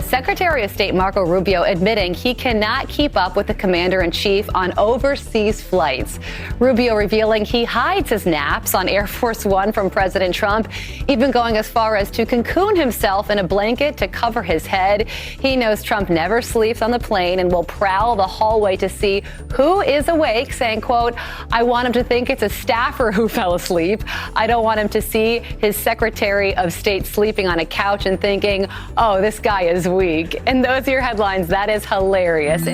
Secretary of State Marco Rubio admitting he cannot keep up with the commander-in-chief on overseas flights. Rubio revealing he hides his naps on Air Force One from President Trump, even going as far as to cocoon himself in a blanket to cover his head. He knows Trump never sleeps on the plane and will prowl the hallway to see who is awake, saying, quote, "I want him to think it's a staffer who fell asleep. I don't want him to see his Secretary of State sleeping on a couch and thinking, oh, this guy is weak." And those are your headlines. That is hilarious.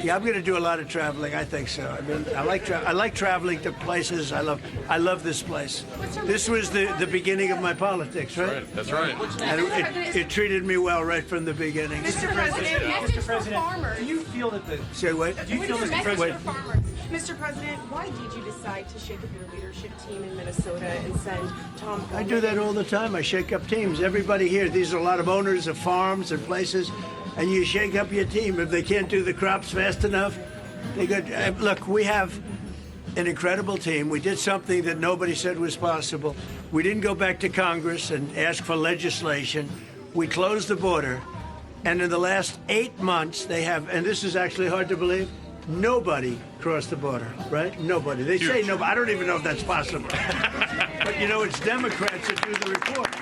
Yeah, I'm going to do a lot of traveling. I think so. I mean, I like traveling to places. I love this place. This was the beginning of my politics, right? That's right. And it treated me well right from the beginning. Mr. President, do you feel that the Say what? do you feel that the president? Mr. President, why did you decide to shake up your leadership team in Minnesota and send Tom? I do that all the time. I shake up teams. Everybody here, these are a lot of owners of farms and places, and you shake up your team. If they can't do the crops fast enough, they go. Look, we have an incredible team. We did something that nobody said was possible. We didn't go back to Congress and ask for legislation. We closed the border, and in the last 8 months, they have, and this is actually hard to believe, nobody crossed the border, right? Nobody. They say nobody. I don't even know if that's possible. But, you know, it's Democrats that do the report.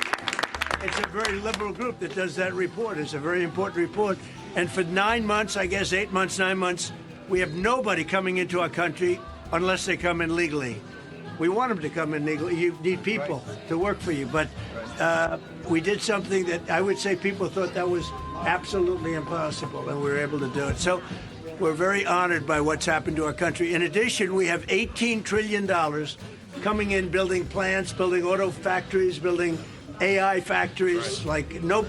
It's a very liberal group that does that report. It's a very important report. And for 9 months, I guess 8 months, 9 months, we have nobody coming into our country unless they come in legally. We want them to come in legally. You need people to work for you. But we did something that I would say people thought that was absolutely impossible, and we were able to do it. So we're very honored by what's happened to our country. In addition, we have $18 trillion coming in, building plants, building auto factories, building AI factories. Like no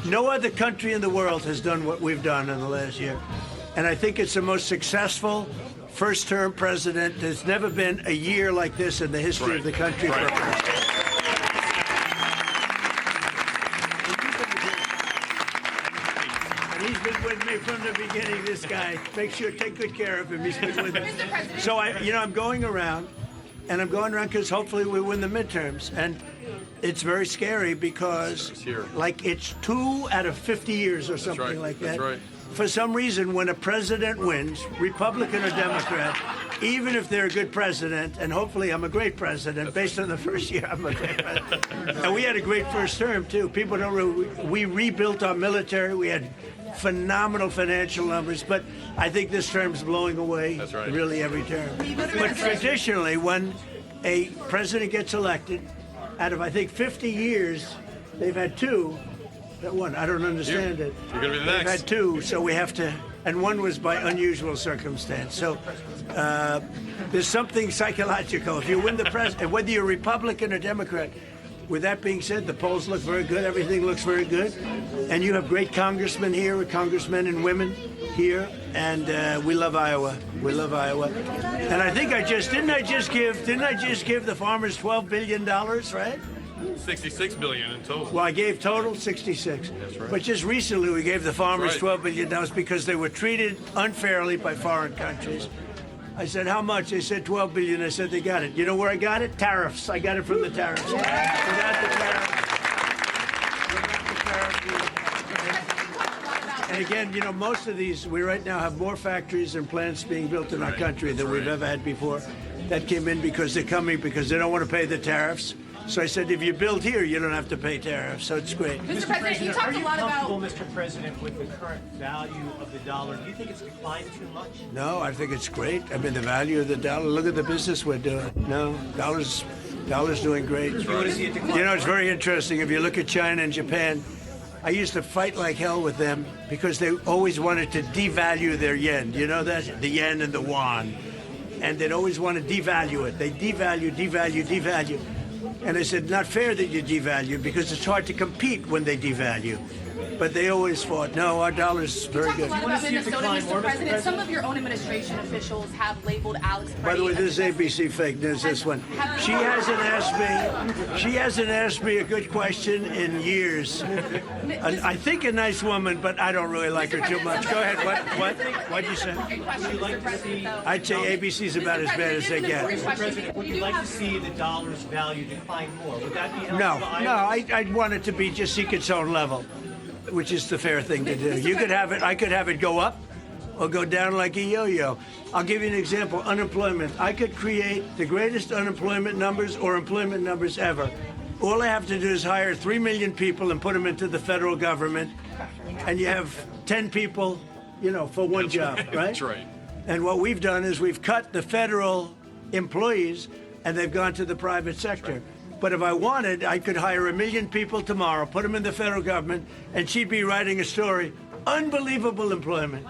other country in the world has done what we've done in the last year. And I think it's the most successful first-term president. There's never been a year like this in the history of the country for a president. He's been with me from the beginning, this guy. Make sure, take good care of him. He's been with me. So I'm going around, and I'm going around because hopefully we win the midterms. And it's very scary because, like, it's 2 out of 50 years or something like that. That's right. For some reason, when a president wins, Republican or Democrat, even if they're a good president, and hopefully I'm a great president, based on the first year, I'm a great president. And we had a great first term, too. People don't really, we rebuilt our military. We had phenomenal financial numbers, but I think this term's blowing away really every term. But traditionally, when a president gets elected, out of, I think, 50 years, they've had two. That one, I don't understand it. You're going to be the They've next. had two, so we have to, and one was by unusual circumstance. So there's something psychological. If you win the president, whether you're Republican or Democrat, with that being said, the polls look very good. Everything looks very good. And you have great congressmen here, congressmen and women here. And we love Iowa. We love Iowa. And I think didn't I just give the farmers $12 billion, right? 66 billion in total. Well, I gave total 66. That's right. But just recently we gave the farmers Right. $12 billion because they were treated unfairly by foreign countries. I said, how much? They said $12 billion. I said, they got it. You know where I got it? Tariffs. I got it from the tariffs. Without the tariffs. And again, you know, most of these, we right now have more factories and plants being built in our country than we've ever had before. That came in because they're coming because they don't want to pay the tariffs. So I said, if you build here, you don't have to pay tariffs. So it's great. Mr. President, you talked a lot Are about. you comfortable, Mr. President, with the current value of the dollar? Do you think it's declined too much? No, I think it's great. I mean, the value of the dollar. Look at the business we're doing. No, dollar's doing great. You want to see it decline? You know, it's very interesting. If you look at China and Japan, I used to fight like hell with them because they always wanted to devalue their yen. You know that? The yen and the yuan. And they'd always want to devalue it. They devalue. And I said, not fair that you devalue because it's hard to compete when they devalue. But they always fought, no, our dollar's very Talk a good. lot wanna about see it Minnesota, decline more, Mr. Mr. President. Some President? of your own administration officials have labeled Alex By the way, this is ABC fake news, this one. She hasn't asked me a good question in years. I think a nice woman, but I don't really like her too much. Go ahead, what'd you say? Would you like to see? I'd say ABC's about as bad as they get. Mr. President, would you like to see the dollar's value decline more? Would that be helpful No, to no, Iowa? I'd want it to be just seek its own level, which is the fair thing to do. You could have it, I could have it go up or go down like a yo-yo. I'll give you an example, unemployment. I could create the greatest unemployment numbers or employment numbers ever. All I have to do is hire 3 million people and put them into the federal government, and you have 10 people, you know, for one job, right? That's right. And what we've done is we've cut the federal employees and they've gone to the private sector. But if I wanted, I could hire 1 million people tomorrow, put them in the federal government, and she'd be writing a story. Unbelievable employment.